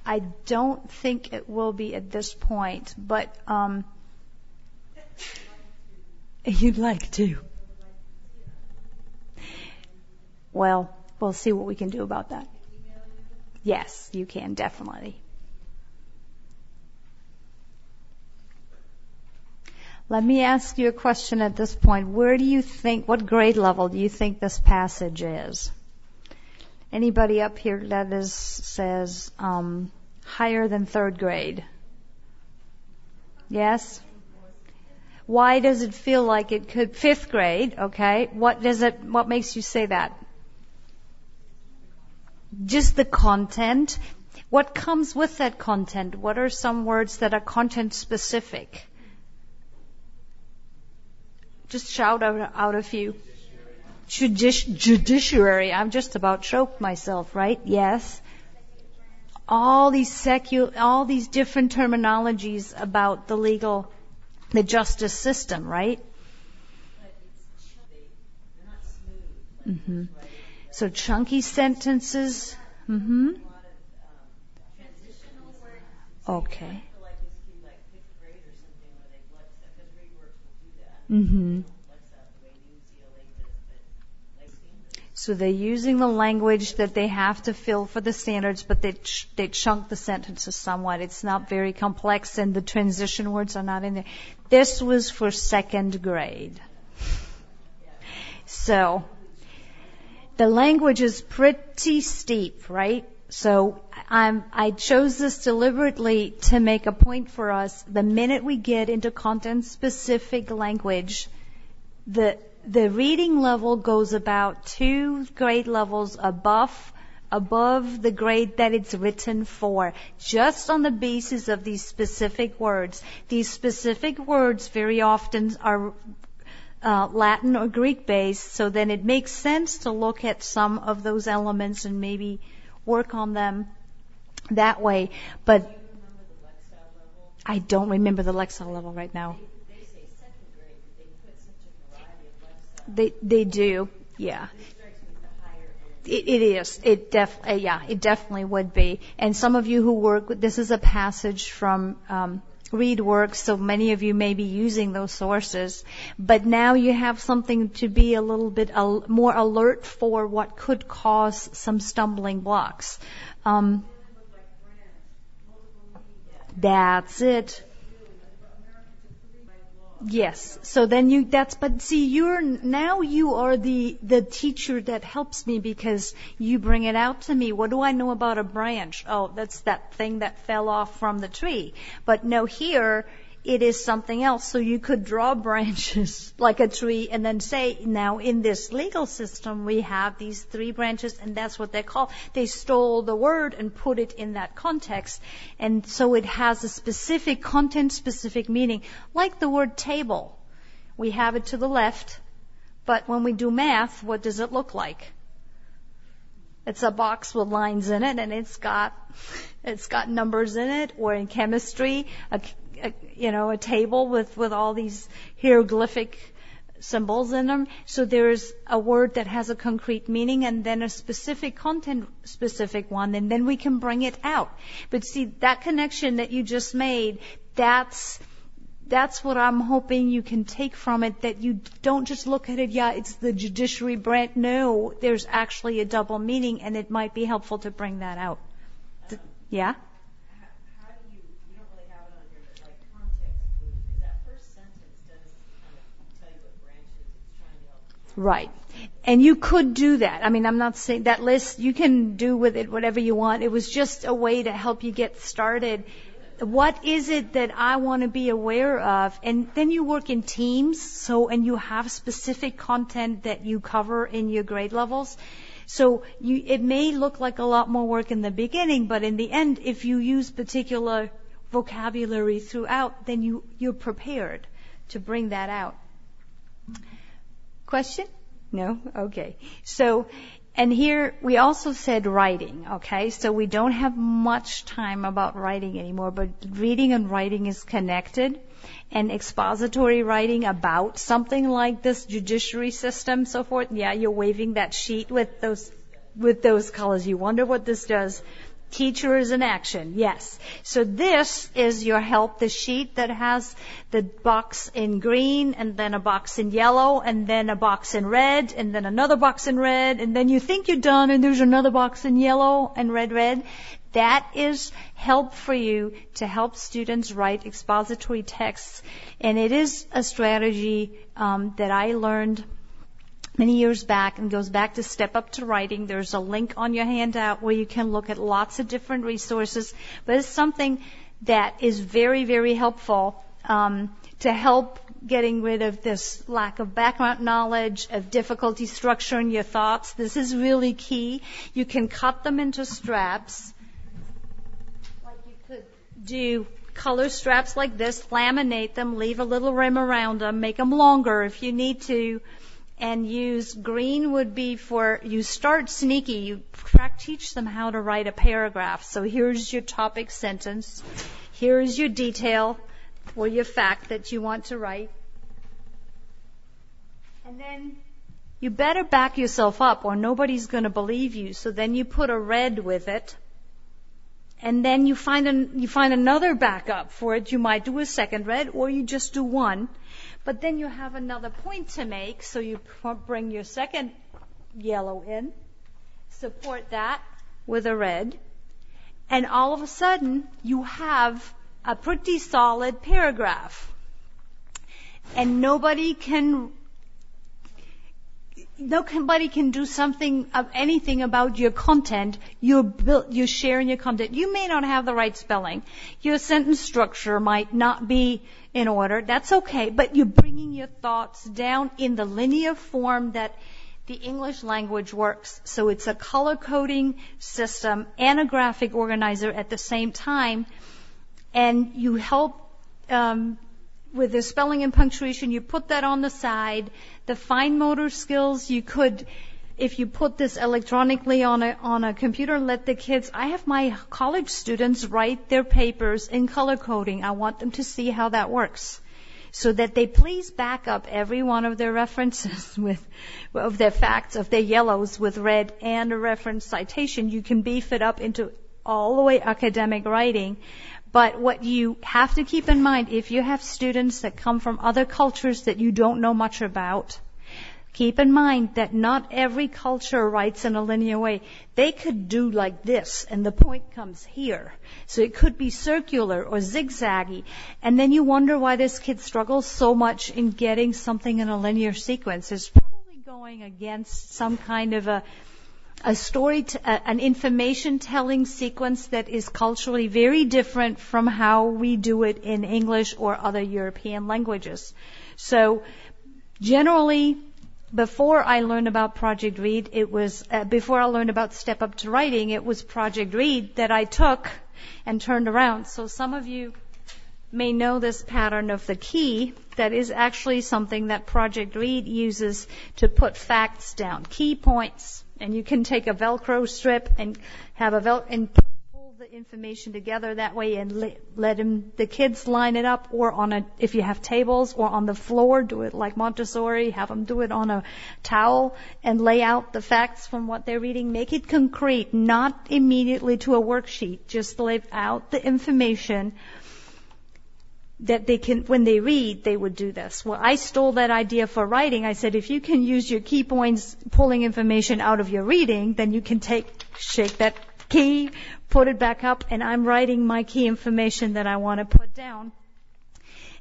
I don't think it will be at this point, but you'd like to. Well, we'll see what we can do about that. Yes, you can, definitely. Let me ask you a question at this point. What grade level do you think this passage is? Anybody up here that says higher than third grade? Yes? Why does it feel like it could? Fifth grade, okay. What makes you say that? Just the content. What comes with that content? What are some words that are content specific? Just shout out a few. Judiciary. I'm just about choked myself, right? Yes. All these different terminologies about the justice system, right? Mm-hmm. So chunky sentences. Mm-hmm. Okay. Mm-hmm. So they're using the language that they have to fill for the standards, but they chunk the sentences somewhat. It's not very complex, and the transition words are not in there. This was for second grade. So the language is pretty steep, right? So I chose this deliberately to make a point for us. The minute we get into content-specific language, the reading level goes about 2 grade levels above above the grade that it's written for, just on the basis of these specific words. These specific words very often are Latin or Greek based, so then it makes sense to look at some of those elements and maybe work on them that way. But I don't remember the Lexile level right now. They say second grade, but they put such a variety of Lexile. They do, yeah. It is. It definitely would be. And some of you who work with, this is a passage from ReadWorks, so many of you may be using those sources. But now you have something to be a little bit more alert for what could cause some stumbling blocks. That's it. Yes. So then you are the teacher that helps me because you bring it out to me. What do I know about a branch? Oh, that's that thing that fell off from the tree. But no, here it is something else. So you could draw branches like a tree and then say, now in this legal system we have these 3 branches, and that's what they call. They stole the word and put it in that context. And so it has a specific content, specific meaning, like the word table. We have it to the left, but when we do math, what does it look like? It's a box with lines in it, and it's got numbers in it. Or in chemistry, a table with all these hieroglyphic symbols in them. So there's a word that has a concrete meaning and then a specific content, specific one, and then we can bring it out. But see, that connection that you just made, that's what I'm hoping you can take from it, that you don't just look at it, it's the judiciary branch. No, there's actually a double meaning, and it might be helpful to bring that out. Yeah? Right. And you could do that. I mean, I'm not saying that list, you can do with it whatever you want. It was just a way to help you get started. What is it that I want to be aware of? And then you work in teams, and you have specific content that you cover in your grade levels. So it may look like a lot more work in the beginning, but in the end, if you use particular vocabulary throughout, then you're prepared to bring that out. Question? No? Okay. So, and here we also said writing, okay? So we don't have much time about writing anymore, but reading and writing is connected. And expository writing about something like this judiciary system, so forth. Yeah, you're waving that sheet with those colors. You wonder what this does. Teacher is in action, yes. So this is your help, the sheet that has the box in green, and then a box in yellow, and then a box in red, and then another box in red, and then you think you're done, and there's another box in yellow and red. That is help for you to help students write expository texts. And it is a strategy that I learned many years back, and goes back to Step Up to Writing. There's a link on your handout where you can look at lots of different resources, but it's something that is very, very helpful to help getting rid of this lack of background knowledge, of difficulty structuring your thoughts. This is really key. You can cut them into straps, like you could do color straps like this, laminate them, leave a little rim around them, make them longer if you need to. And use green would be for, you start sneaky, you teach them how to write a paragraph. So here's your topic sentence, here's your detail or your fact that you want to write. And then you better back yourself up or nobody's going to believe you. So then you put a red with it. And then you find another backup for it. You might do a second red or you just do one. But then you have another point to make, so you bring your second yellow in, support that with a red, and all of a sudden you have a pretty solid paragraph. And nobody can do anything about your content. You're sharing your content. You may not have the right spelling. Your sentence structure might not be in order. That's okay. But you're bringing your thoughts down in the linear form that the English language works. So it's a color coding system and a graphic organizer at the same time. And you help with the spelling and punctuation. You put that on the side. The fine motor skills, you could, if you put this electronically on a computer, let the kids, I have my college students write their papers in color coding. I want them to see how that works, so that they please back up every one of their references of their facts, of their yellows with red and a reference citation. You can beef it up into all the way academic writing. But what you have to keep in mind, if you have students that come from other cultures that you don't know much about, keep in mind that not every culture writes in a linear way. They could do like this, and the point comes here. So it could be circular or zigzaggy. And then you wonder why this kid struggles so much in getting something in a linear sequence. It's probably going against some kind of a story, an information-telling sequence that is culturally very different from how we do it in English or other European languages. So generally, before I learned about Project Read, before I learned about Step Up to Writing, it was Project Read that I took and turned around. So some of you may know this pattern of the key. That is actually something that Project Read uses to put facts down, key points. And you can take a Velcro strip and have and pull the information together that way, and let the kids line it up, or if you have tables, or on the floor, do it like Montessori, have them do it on a towel and lay out the facts from what they're reading. Make it concrete, not immediately to a worksheet. Just lay out the information that they can, when they read, they would do this. Well, I stole that idea for writing. I said, if you can use your key points pulling information out of your reading, then you can shake that key, put it back up, and I'm writing my key information that I want to put down.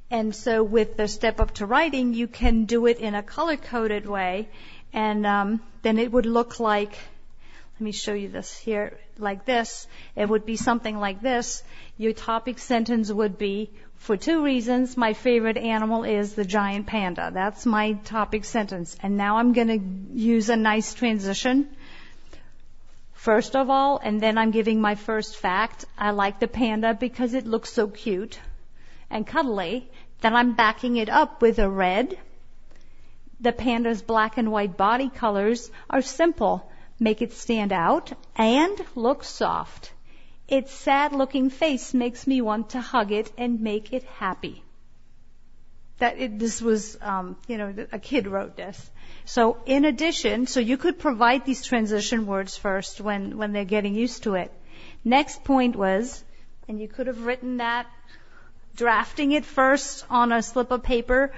And so with the Step Up to Writing, you can do it in a color-coded way, and then it would look like, let me show you this here, like this. It would be something like this. Your topic sentence would be, for 2 reasons, my favorite animal is the giant panda. That's my topic sentence. And now I'm going to use a nice transition, first of all, and then I'm giving my first fact. I like the panda because it looks so cute and cuddly. Then I'm backing it up with a red. The panda's black and white body colors are simple. Make it stand out and look soft. Its sad-looking face makes me want to hug it and make it happy. This was, a kid wrote this. So in addition, so you could provide these transition words first when they're getting used to it. Next point was, and you could have written that, drafting it first on a slip of paper,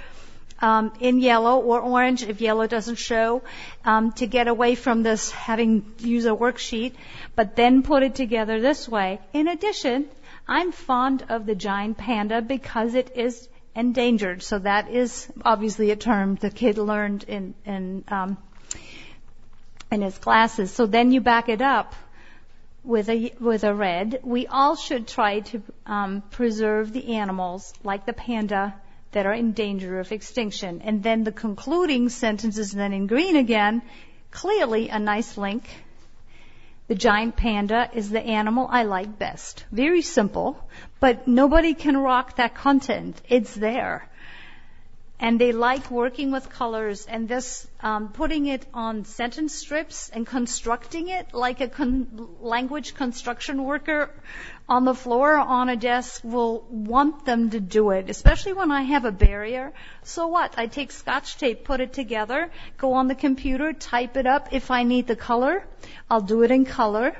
in yellow or orange if yellow doesn't show, to get away from this having to use a worksheet, but then put it together this way. In addition, I'm fond of the giant panda because it is endangered. So that is obviously a term the kid learned in his classes. So then you back it up with a red. We all should try to preserve the animals like the panda that are in danger of extinction. And then the concluding sentence is then in green again, clearly a nice link. The giant panda is the animal I like best. Very simple, but nobody can rock that content. It's there. And they like working with colors, and this putting it on sentence strips and constructing it like a language construction worker on the floor on a desk will want them to do it, especially when I have a barrier. So what? I take Scotch tape, put it together, go on the computer, type it up. If I need the color, I'll do it in color.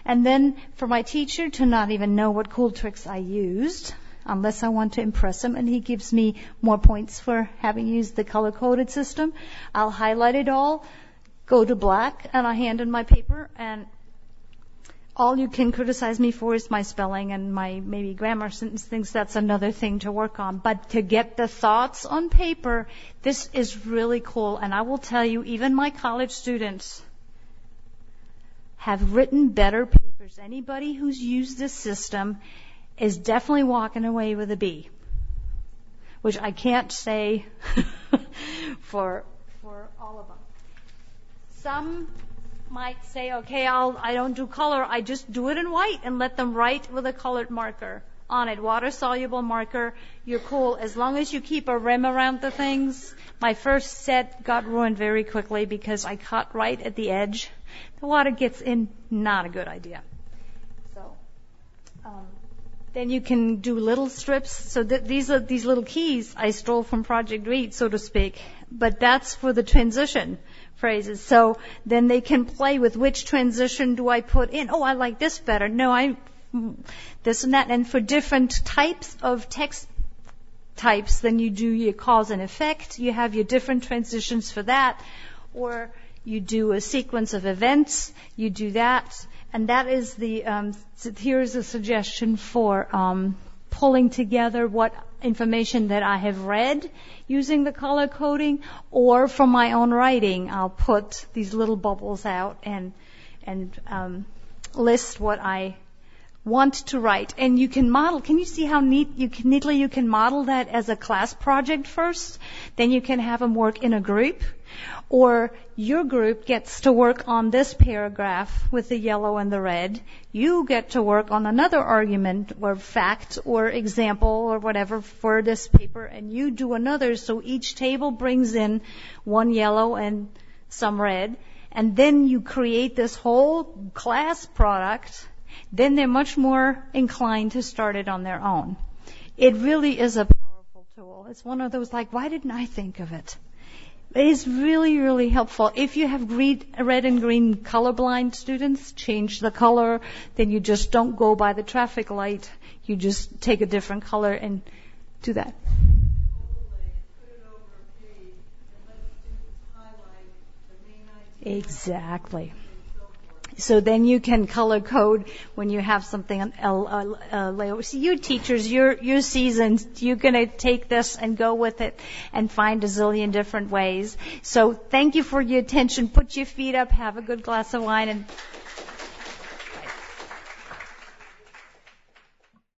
And then for my teacher to not even know what cool tricks I used, unless I want to impress him, and he gives me more points for having used the color-coded system, I'll highlight it all, go to black, and I hand in my paper, and all you can criticize me for is my spelling and my maybe grammar sentence things. That's another thing to work on. But to get the thoughts on paper, this is really cool. And I will tell you, even my college students have written better papers. Anybody who's used this system is definitely walking away with a B, which I can't say for all of them. Some might say, okay, I don't do color. I just do it in white and let them write with a colored marker on it, water-soluble marker. You're cool as long as you keep a rim around the things. My first set got ruined very quickly because I cut right at the edge. The water gets in, not a good idea. So then you can do little strips. So these are these little keys I stole from Project Read, so to speak. But that's for the transition phrases. So then they can play with which transition do I put in. Oh, I like this better. No, this and that. And for different types of text types, then you do your cause and effect. You have your different transitions for that. Or you do a sequence of events. You do that. And that is here's a suggestion for pulling together what information that I have read using the color coding, or from my own writing, I'll put these little bubbles out and list what I want to write. And you can model. Can you see how neatly you can model that as a class project first? Then you can have them work in a group, or your group gets to work on this paragraph with the yellow and the red. You get to work on another argument or fact or example or whatever for this paper, and you do another. So each table brings in one yellow and some red, and then you create this whole class product. Then they're much more inclined to start it on their own. It really is a powerful tool. It's one of those like, why didn't I think of it? It is really, really helpful. If you have red and green colorblind students, change the color. Then you just don't go by the traffic light. You just take a different color and do that. Exactly. So then you can color code when you have something on See, you teachers, you're seasoned. You're going to take this and go with it and find a zillion different ways. So thank you for your attention. Put your feet up, have a good glass of wine, and